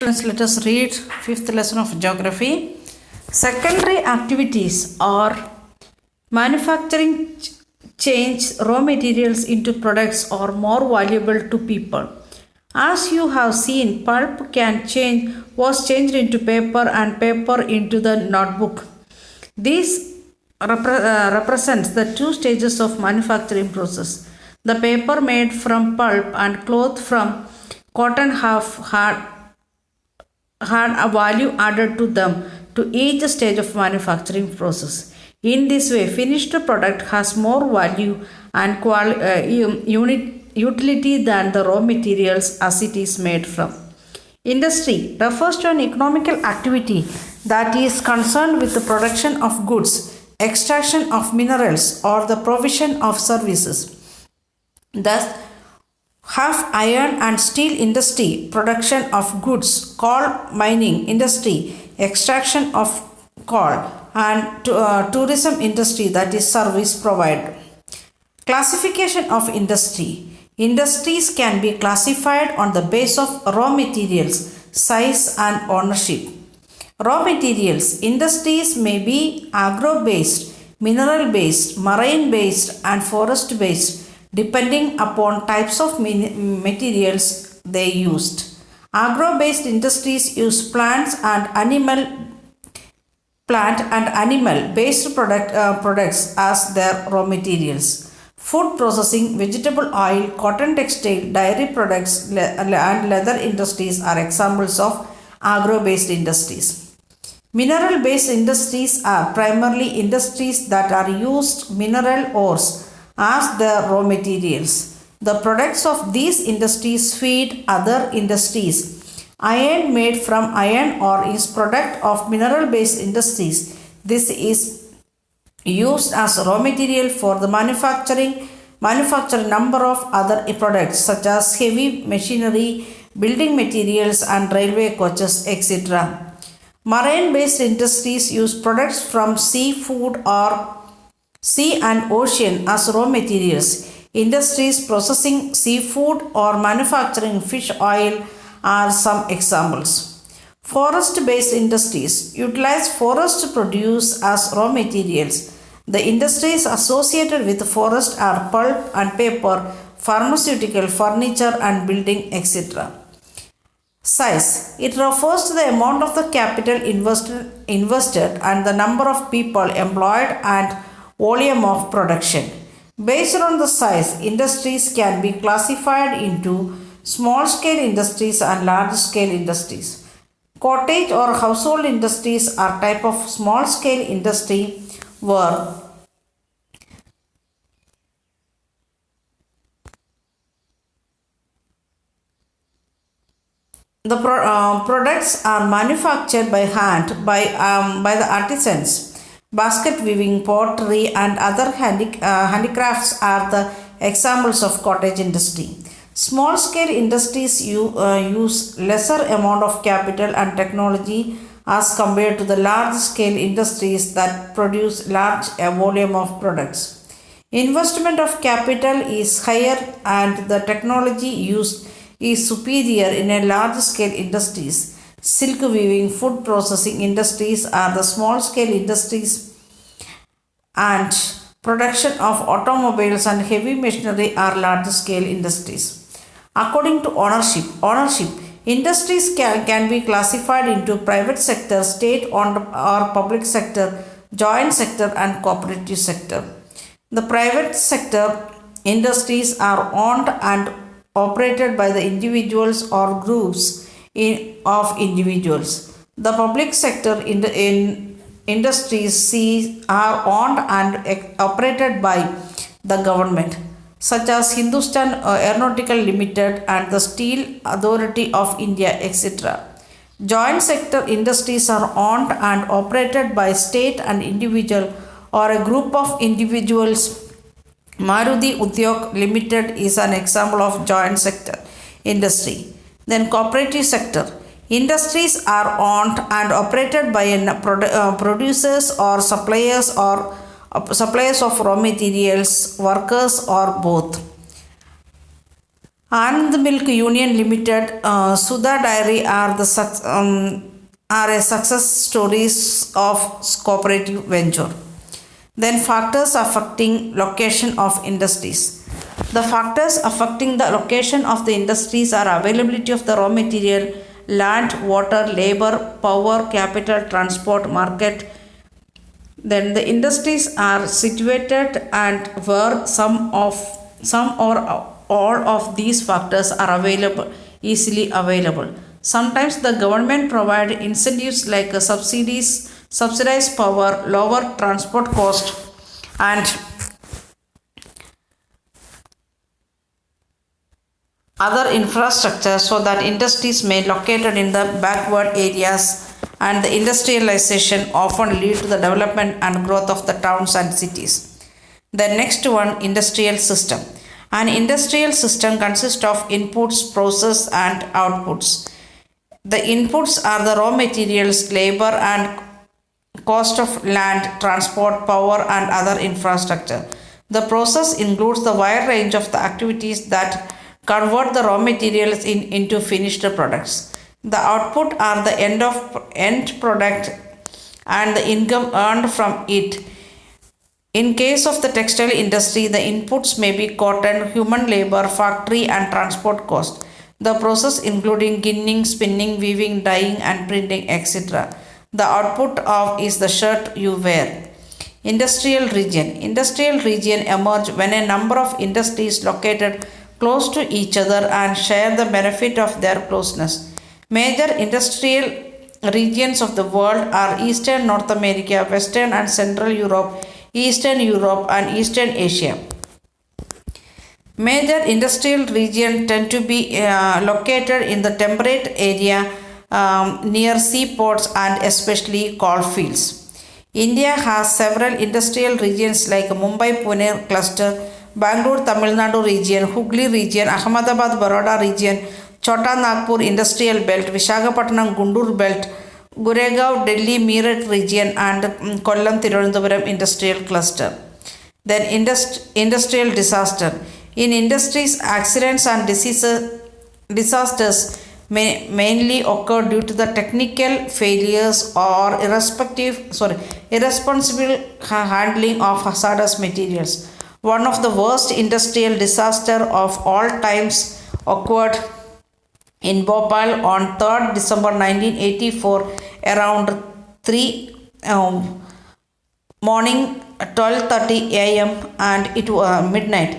Let us read fifth lesson of geography. Secondary activities are manufacturing change raw materials into products or more valuable to people. As you have seen, pulp was changed into paper and paper into the notebook. This represents the two stages of manufacturing process. The paper made from pulp and cloth from cotton had a value added to them to each stage of manufacturing process. In this way, finished product has more value and utility than the raw materials as it is made from. Industry refers to an economical activity that is concerned with the production of goods, extraction of minerals, or the provision of services. Thus, have iron and steel industry, production of goods, coal mining industry, extraction of coal, and tourism industry, that is service provider. Classification of industry. Industries can be classified on the basis of raw materials, size and ownership. Raw materials. Industries may be agro-based, mineral-based, marine-based and forest-based depending upon types of materials they used. Agro-based industries use plant and animal based products as their raw materials. Food processing, vegetable oil, cotton textile, dairy products and leather industries are examples of agro-based industries. Mineral-based industries are primarily industries that are used mineral ores as their raw materials. The products of these industries feed other industries. Iron made from iron ore is product of mineral-based industries. This is used as raw material for the manufacture number of other products such as heavy machinery, building materials and railway coaches, etc. Marine-based industries use products from seafood or sea and ocean as raw materials. Industries processing seafood or manufacturing fish oil are some examples. Forest-based industries utilize forest produce as raw materials. The industries associated with forest are pulp and paper, pharmaceutical, furniture and building, etc. Size. It refers to the amount of the capital invested and the number of people employed and volume of production. Based on the size, industries can be classified into small scale industries and large scale industries. Cottage or household industries are type of small scale industry where the products are manufactured by hand by the artisans. Basket weaving, pottery and other handicrafts are the examples of cottage industry. Small scale industries use lesser amount of capital and technology as compared to the large scale industries that produce large volume of products. Investment of capital is higher and the technology used is superior in a large scale industries. Silk weaving, food processing industries are the small scale industries and production of automobiles and heavy machinery are large scale industries. According to ownership, industries can be classified into private sector, state owned or public sector, joint sector and cooperative sector. The private sector industries are owned and operated by the individuals or groups of individuals. The public sector industries are owned and operated by the government, such as Hindustan Aeronautical Limited and the Steel Authority of India, etc. Joint sector industries are owned and operated by state and individual or a group of individuals. Maruti Udyog Limited is an example of joint sector industry. Then cooperative sector. Industries are owned and operated by producers or suppliers of raw materials, workers or both. Anand Milk Union Limited, Sudha Dairy are a success stories of cooperative venture. Then factors affecting location of industries. The factors affecting the location of the industries are availability of the raw material, land, water, labor, power, capital, transport, market. Then the industries are situated and where some or all of these factors are available easily available. Sometimes the government provide incentives like subsidies, subsidized power, lower transport cost, and other infrastructure so that industries may located in the backward areas, and the industrialization often lead to the development and growth of the towns and cities. The next one, industrial system. An industrial system consists of inputs, process and outputs. The inputs are the raw materials, labor and cost of land, transport, power and other infrastructure. The process includes the wide range of the activities that convert the raw materials into finished products. The output are the end product and the income earned from it. In case of the textile industry, the inputs may be cotton, human labor, factory and transport cost. The process including ginning, spinning, weaving, dyeing and printing, etc. The output of is the shirt you wear. Industrial region. Industrial region emerge when a number of industries located close to each other and share the benefit of their closeness. Major industrial regions of the world are Eastern North America, Western and Central Europe, Eastern Europe and Eastern Asia. Major industrial regions tend to be located in the temperate area near seaports and especially coal fields. India has several industrial regions like Mumbai Pune cluster, Bangalore Tamil Nadu region, Hooghly region, Ahmedabad Baroda region, Chota Nagpur industrial belt, Visakhapatnam Gundur belt, Guregaon Delhi Meerut region and Kollam Thiruvananthapuram industrial cluster. Then industrial disaster. In industries, accidents and disasters may mainly occur due to the technical failures or irresponsible handling of hazardous materials. One of the worst industrial disaster of all times occurred in Bhopal on 3rd December 1984 around 3 morning 12:30 a.m. and it was midnight.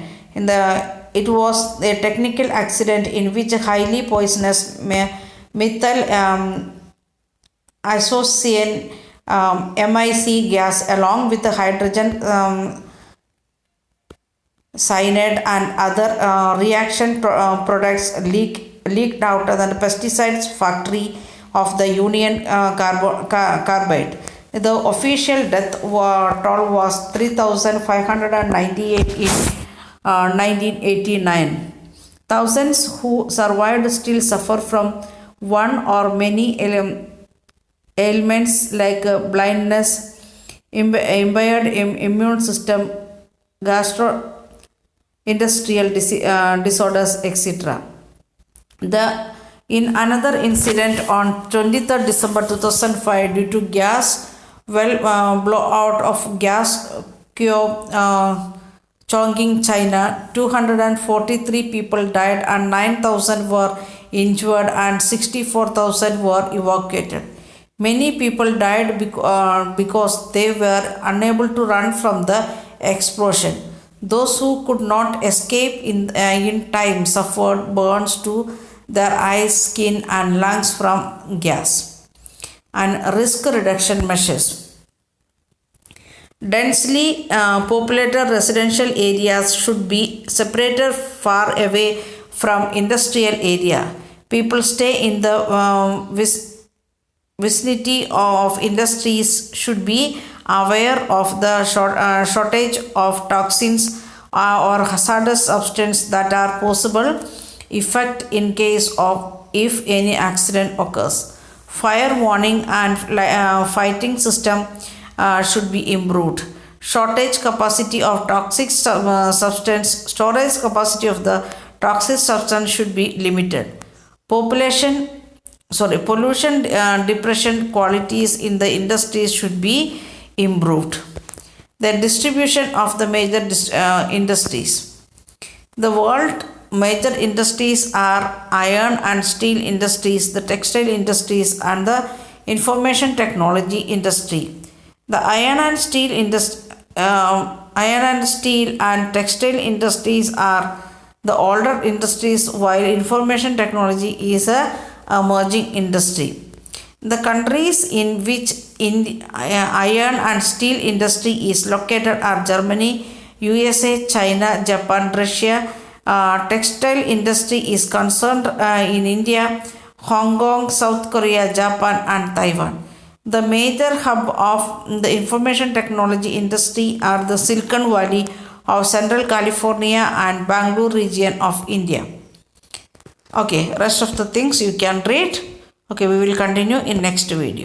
It was a technical accident in which a highly poisonous methyl isocyanate MIC gas along with the hydrogen cyanide and other reaction products leaked out of the pesticides factory of the Union Carbide. The official death toll was 3,598 in 1989. Thousands who survived still suffer from one or many ailments like blindness, impaired immune system, gastrointestinal disorders, etc. In another incident on 23rd December 2005, due to gas blowout of gas cube Chongqing, China, 243 people died and 9,000 were injured and 64,000 were evacuated. Many people died because they were unable to run from the explosion. Those who could not escape in time suffered burns to their eyes, skin and lungs from gas. And risk reduction measures. Densely populated residential areas should be separated far away from industrial area. People stay in the vicinity of industries should be aware of the shortage of toxins or hazardous substances that are possible effect in case of if any accident occurs. Fire warning and fighting system should be improved. Shortage capacity of toxic substance, storage capacity of the toxic substance should be limited. Pollution depression qualities in the industries should be improved. The distribution of the major industries. The world major industries are iron and steel industries, the textile industries, and the information technology industry. The iron and steel and textile industries are the older industries, while information technology is a emerging industry. The countries in which iron and steel industry is located are Germany, USA, China, Japan, Russia. Textile industry is concerned in India, Hong Kong, South Korea, Japan, and Taiwan. The major hub of the information technology industry are the Silicon Valley of Central California and Bangalore region of India. Okay, rest of the things you can read. Okay, we will continue in next video.